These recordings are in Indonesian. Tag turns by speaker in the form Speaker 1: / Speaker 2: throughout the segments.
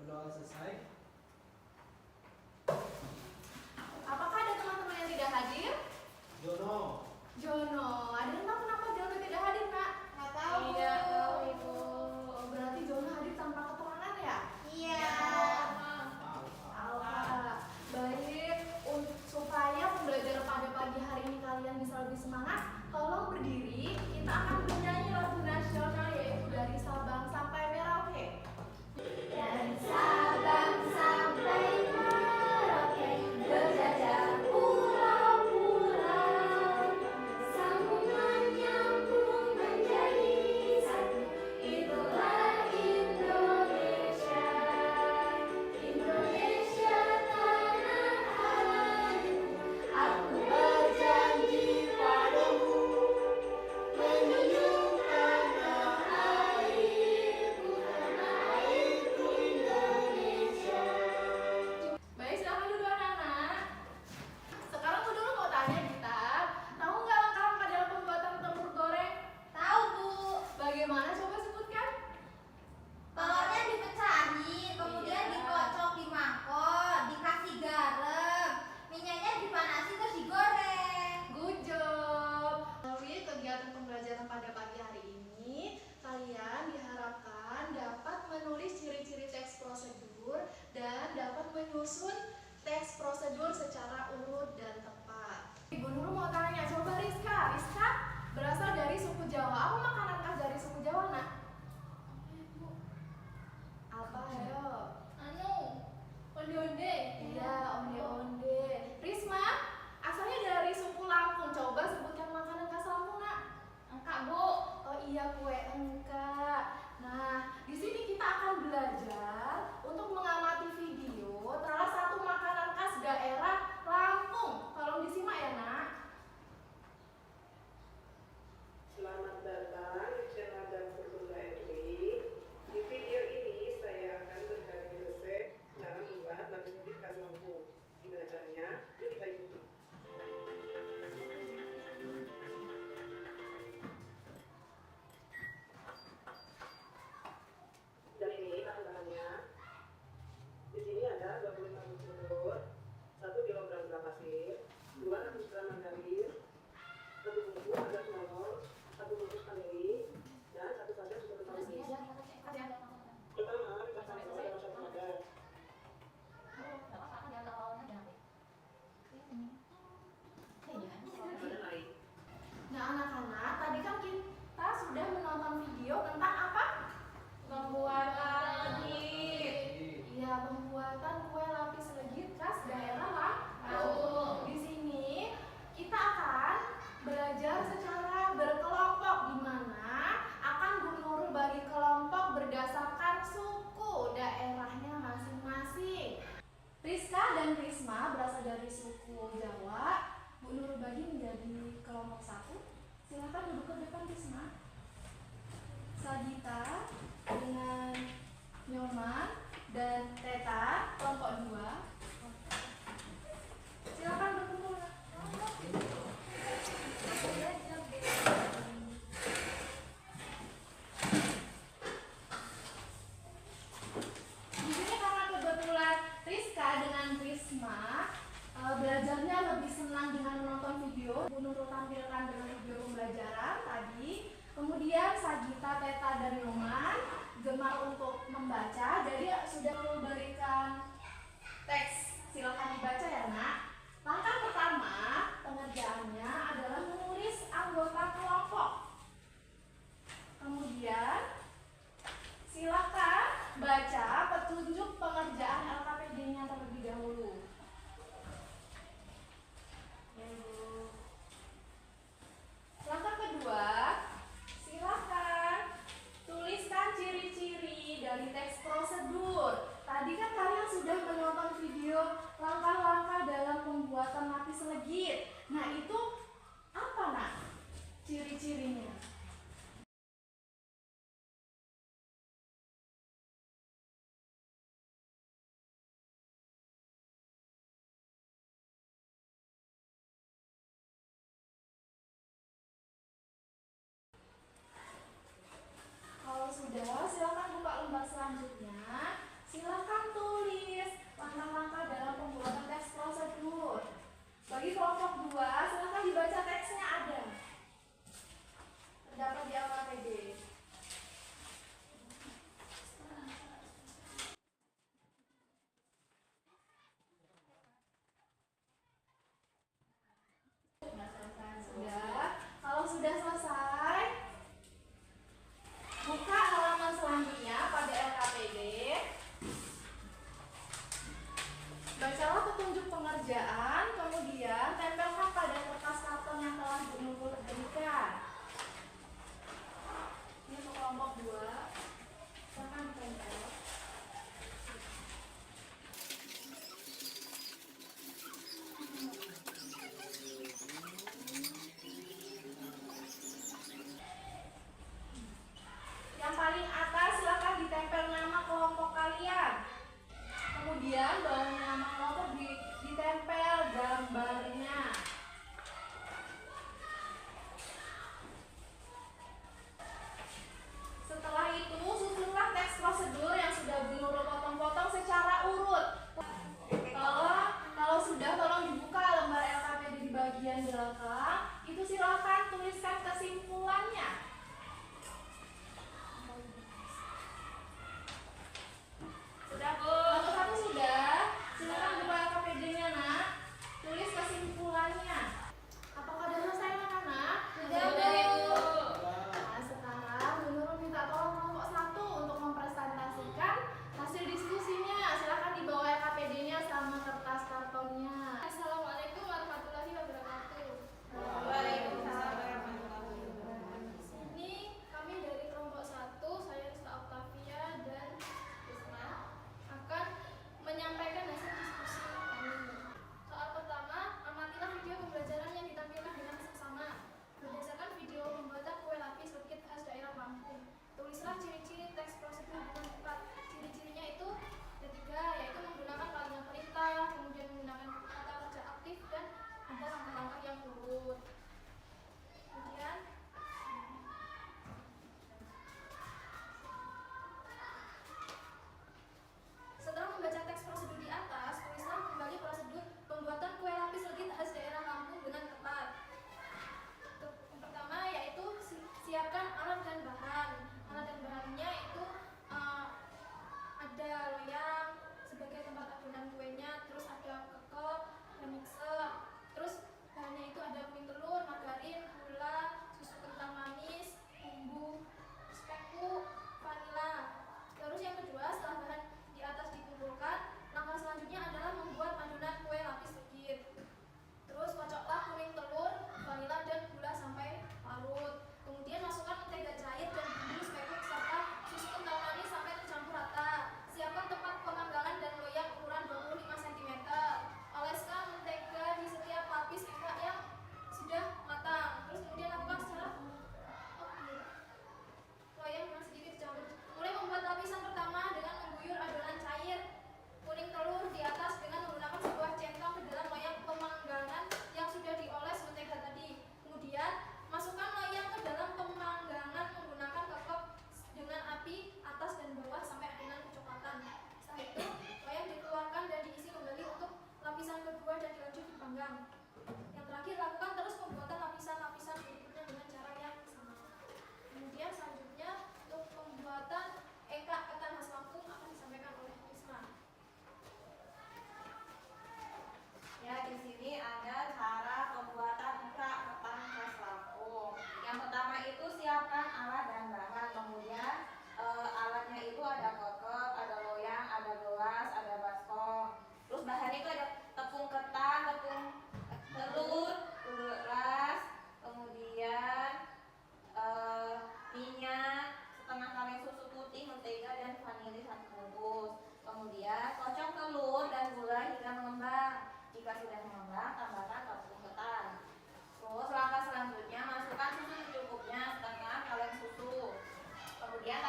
Speaker 1: berdoa selesai.
Speaker 2: Apakah ada teman-teman yang tidak hadir?
Speaker 1: Jono.
Speaker 2: Jono, ada yang tahu kenapa Jono tidak hadir, Nak?
Speaker 3: Nggak tahu.
Speaker 2: Tidak tahu, Ibu. Oh, berarti Jono hadir tanpa keterangan ya?
Speaker 3: Iya.
Speaker 2: Allah. Baik, supaya pembelajaran pada pagi hari ini kalian bisa lebih semangat, tolong berdiri. Kita akan bernyanyi lagu nasional yaitu dari Sabang sampai Merauke.
Speaker 3: Dari Sabang sampai Merauke, berjajah pulau-pulau, sambungan nyambung menjadi satu. Itulah Indonesia, Indonesia tanah airku. Aku berjanji padamu, menjunjung tanah airku, Indonesia.
Speaker 2: Baik, silakan duduk anak-anak. Sekarang aku dulu mau tanya kita, tahu nggak langkah-langkah dalam pembuatan telur goreng?
Speaker 3: Tahu, Bu.
Speaker 2: Bagaimana? Coba sebutkan.
Speaker 3: Telurnya dipecahin, kemudian
Speaker 2: Iya.
Speaker 3: dikocok di mangkok, dikasih garam, minyaknya dipanasi terus digoreng.
Speaker 2: Good job. Melalui kegiatan pembelajaran pada pagi hari ini, kalian diharapkan dapat menulis ciri-ciri teks prosedur dan dapat menyusun teks prosedur secara urut dan tepat. Ibu Nurul mau tanya, coba Rizka. Rizka berasal dari suku Jawa. Apa makanan khas dari suku Jawa, Nak? Apa, ayo?
Speaker 3: Onde-onde.
Speaker 2: Iya, onde-onde. Risma, asalnya dari suku Lampung. Coba sebutkan makanan khas Lampung, Nak.
Speaker 3: Engkak, Bu.
Speaker 2: Oh iya, kue engkak. Nah, di sini kita akan belajar untuk mengamati video salah satu makanan khas daerah Lampung. Tolong disimak ya, Nak.
Speaker 4: Selamat datang di channel Dapur Bunda Edri. Di video ini saya akan berbagi resep cara membuat nasi kuning khas Lampung. Gimana caranya? Yuk kita ikuti. Dan ini bahan-bahannya. Di sini ada 25 bungkus telur, 1 kilogram gula pasir, 200 gram margarin, 1 bungkus agar semolor, 1 bungkus vanili, dan 1 sachet susu kental manis. Pertama, kita campur dalam satu wadah. Kemudian air.
Speaker 2: Nah, anak-anak, tadi kan kita sudah menonton video tentang apa? Pembuatan legit. Iya, pembuatan kue lapis legit khas daerah Lampung. Di sini kita akan belajar secara berkelompok, di mana akan Bu Nurul bagi kelompok berdasarkan suku daerahnya masing-masing. Rizka dan Risma berasal dari suku Jawa. Bu Nurul bagi menjadi kelompok 1. Silakan duduk ke depan, Risma. Sagita dengan Nyoman dan Teta kelompok 2. Silakan berkumpul. Di sini karena kebetulan Rizka dengan Risma belajarnya lebih senang dengan menonton video. Bu Nurul tampilkan dengan video pembelajaran tadi. Kemudian Sagita, Teta, dan Nyoman gemar untuk membaca. Jadi sudah memberikan teks. Silakan dibaca ya, Nak. Langkah pertama pengerjaannya adalah menulis anggota kelompok. Kemudian silakan baca petunjuk pengerjaan LKPD-nya terlebih dahulu. Langkah kedua, silakan tuliskan ciri-ciri dari teks prosedur. Tadi kan kalian sudah menonton video langkah-langkah dalam pembuatan lapis legit. Nah, itu apa, Nak? Ciri-cirinya. Kalau sudah, silakan buka lembar selanjutnya. Silakan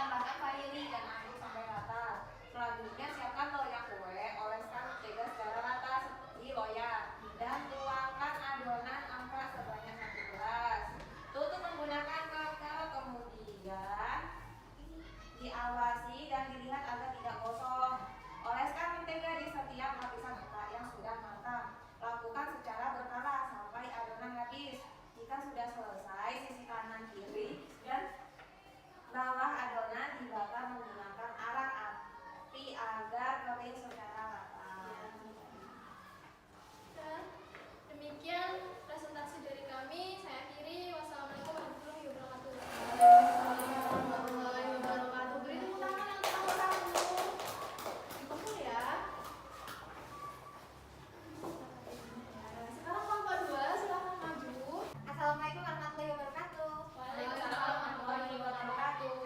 Speaker 3: tambahkan vanili dan aduk sampai rata. Selanjutnya siapkan loyang kue, oleskan mentega secara rata seperti loyang dan tuangkan adonan angka sebanyak 1 gelas. Tutup menggunakan kakao, kemudian diawasi dan dilihat agar tidak gosong. Oleskan mentega di setiap lapisan angka yang sudah matang. Lakukan secara berkala sampai adonan habis. Jika sudah selesai, sisi kanan kiri dan bawah adonan dibakar menggunakan arang api agar kering secara rata.
Speaker 2: Dan demikian presentasi dari kami. Saya akhiri. Wassalamualaikum warahmatullahi wabarakatuh. Warahmatullahi wabarakatuh. Beri tepuk tangan yang pertama-tama. Dikumpul ya. Sekarang kelompok 2 silakan maju.
Speaker 3: Assalamualaikum warahmatullahi wabarakatuh.
Speaker 2: Waalaikumsalam warahmatullahi wabarakatuh.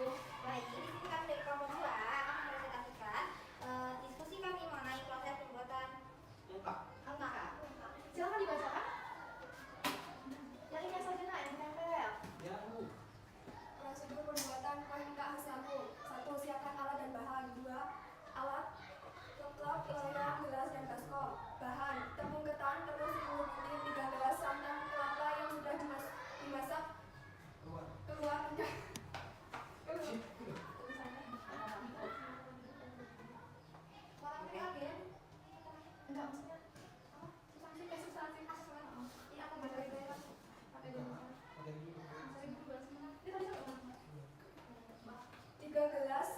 Speaker 3: Baik, di sini kami dari kelompok 2 akan mempresentasikan diskusi kami mengenai proses pembuatan angka.
Speaker 2: Silakan dibacakan. Yang ini saja nak yang ditempel.
Speaker 1: Ya, Bu.
Speaker 5: Prosedur pembuatan kue angka khas Lampung. 1. Siapkan alat dan bahan. 2. Alat lengkap loyang, gelas, dan baskom. Bahan: tepung ketan, telur 10 butir, 3 gelas santan kelapa yang sudah dimasak keluar minyak.
Speaker 2: Orang reagen. Enggak maksudnya apa? Substansi. Ini aku baca itu ya. Pakai dulu. Saya dulu bahas mana? Ini tadi saya udah.
Speaker 5: 3 gelas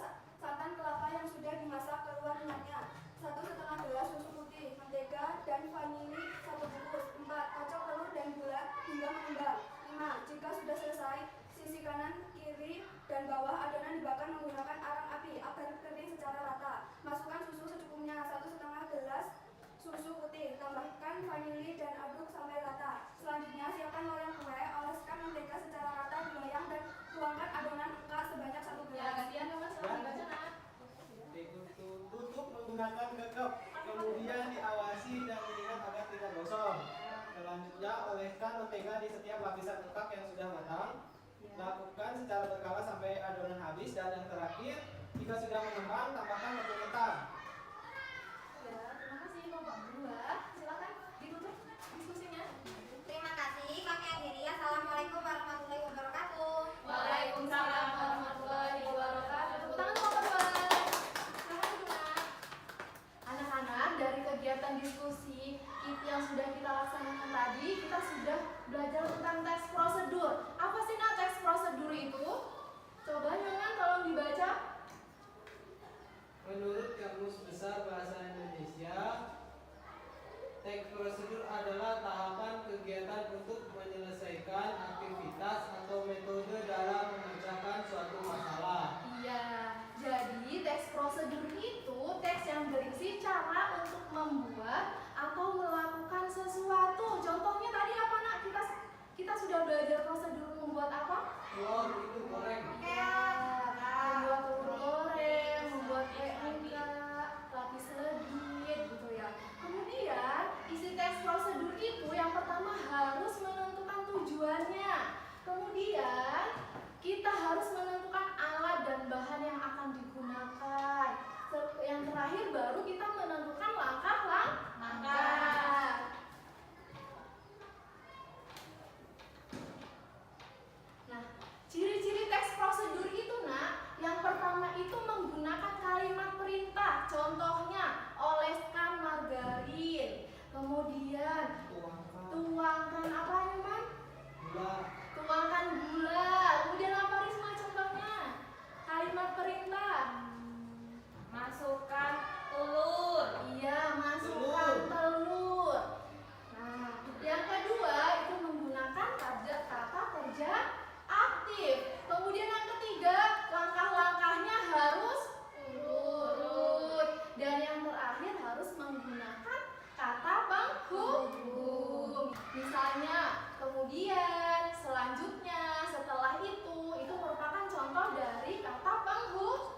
Speaker 5: santan kelapa yang sudah dimasak keluar minyaknya. 1,5 gelas susu putih, mentega, dan vanili 1 bungkus. 4. Kocok telur dan gula hingga mengembang. 5. Jika sudah selesai, sisi kanan, kiri, dan bawah adonan dibakar menggunakan arang api agar kering secara rata. Masukkan susu secukupnya. 1,5 gelas susu putih, tambahkan vanili dan aduk sampai rata. Selanjutnya siapkan loyang kue, oleskan mentega secara rata di loyang dan tuangkan adonan angka sebanyak 1
Speaker 2: Ya,
Speaker 5: gelas.
Speaker 2: gantian kamu silakan dibaca nak.
Speaker 1: Tutup menggunakan gekep, kemudian diawasi dan dilihat agar tidak gosong. Selanjutnya, oleskan mentega di setiap lapisan ekak yang sudah matang. Lakukan secara berkala sampai adonan habis, dan yang terakhir, jika sudah mengembang, tambahkan tepung ketan.
Speaker 2: Ya, terima kasih kelompok 2. Silakan ditutup diskusinya.
Speaker 3: Terima kasih, kami akhiri. Assalamualaikum warahmatullahi wabarakatuh.
Speaker 2: Waalaikumsalam warahmatullahi wabarakatuh. Tepuk tangan kelompok 2. Silakan duduk nak. Anak-anak, dari kegiatan diskusi yang sudah kita laksanakan tadi, kita sudah belajar tentang teks prosedur. Apa sih nak teks prosedur itu? Coba Nyoman tolong dibaca.
Speaker 1: Menurut Kamus Besar Bahasa Indonesia, teks prosedur adalah tahapan kegiatan untuk menyelesaikan aktivitas atau metode dalam memecahkan suatu masalah.
Speaker 2: Iya, jadi teks prosedur itu teks yang berisi cara untuk membuat atau melakukan sesuatu. Contohnya tadi apa nak? Kita sudah belajar prosedur membuat apa?
Speaker 1: Telur itu goreng.
Speaker 2: Membuat telur goreng, membuat kue angka, lapis legit gitu ya. Kemudian isi teks prosedur itu yang pertama harus menentukan tujuannya. Kemudian kita harus menentukan alat dan bahan yang akan digunakan. Yang terakhir baru kita menentukan langkah-langkah. Nah, ciri-ciri teks prosedur itu nak, yang pertama itu menggunakan kalimat perintah. Contohnya, oleskan margarin. Kemudian tuangkan apa Nyoman?
Speaker 1: Gula.
Speaker 2: Tuangkan gula. Kemudian apa Risma contohnya? Kalimat perintah.
Speaker 3: Masukkan telur.
Speaker 2: Iya, masukkan telur. Nah, yang kedua itu menggunakan kata kerja aktif. Kemudian yang ketiga, langkah-langkahnya harus urut. Dan yang terakhir harus menggunakan kata penghubung. Misalnya, kemudian, selanjutnya, setelah itu merupakan contoh dari kata penghubung.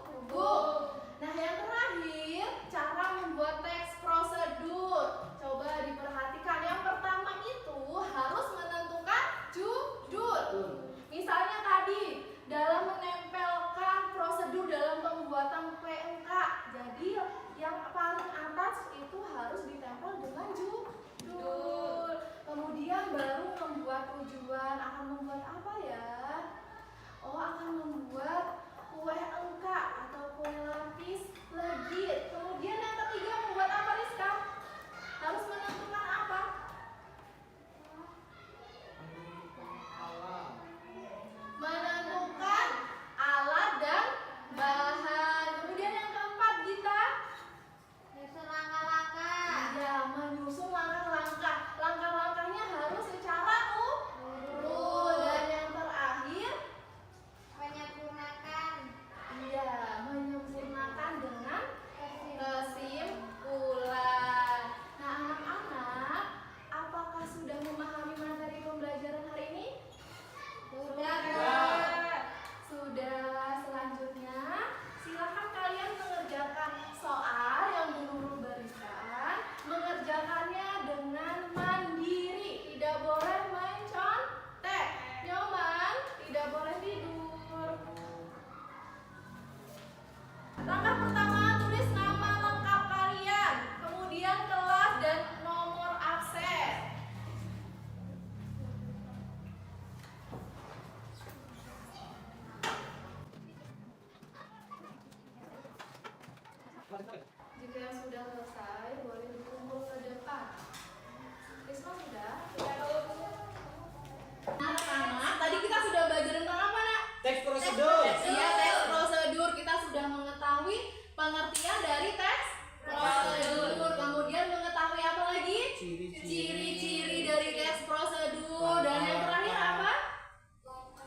Speaker 2: Jika sudah selesai, boleh dikumpul ke depan. Risma sudah? Anak-anak, tadi kita sudah belajar tentang apa, Nak?
Speaker 1: Teks prosedur.
Speaker 2: Iya, teks prosedur. Kita sudah mengetahui pengertian dari teks prosedur. Kemudian mengetahui apa lagi? Ciri-ciri dari teks prosedur. Dan yang terakhir apa?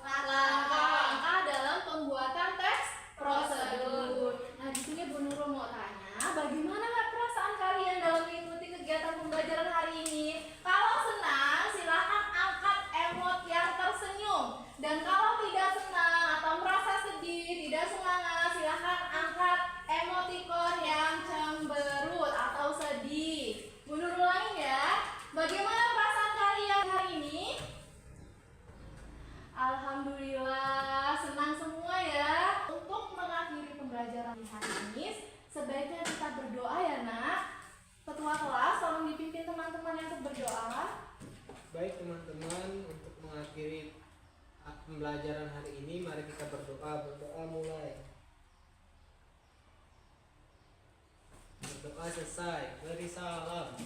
Speaker 2: Langkah-langkah dalam pembuatan teks prosedur. Nah, di sini Bu Nurul mau tanya, bagaimana perasaan kalian dalam mengikuti kegiatan pembelajaran hari ini? Kalau senang, silakan angkat emot yang tersenyum. Dan kalau tidak senang atau merasa sedih, tidak semangat, silakan angkat emotikon yang cemberut atau sedih. Bu Nurul ulangi ya. Bagaimana perasaan kalian hari ini? Alhamdulillah, senang semua ya. Untuk mengakhiri pembelajaran di hari ini, sebaiknya kita berdoa ya, Nak. Ketua kelas, tolong dipimpin teman-teman yang untuk berdoa.
Speaker 1: Baik teman-teman, untuk mengakhiri pembelajaran hari ini, mari kita berdoa. Berdoa mulai. Berdoa selesai. Beri salam.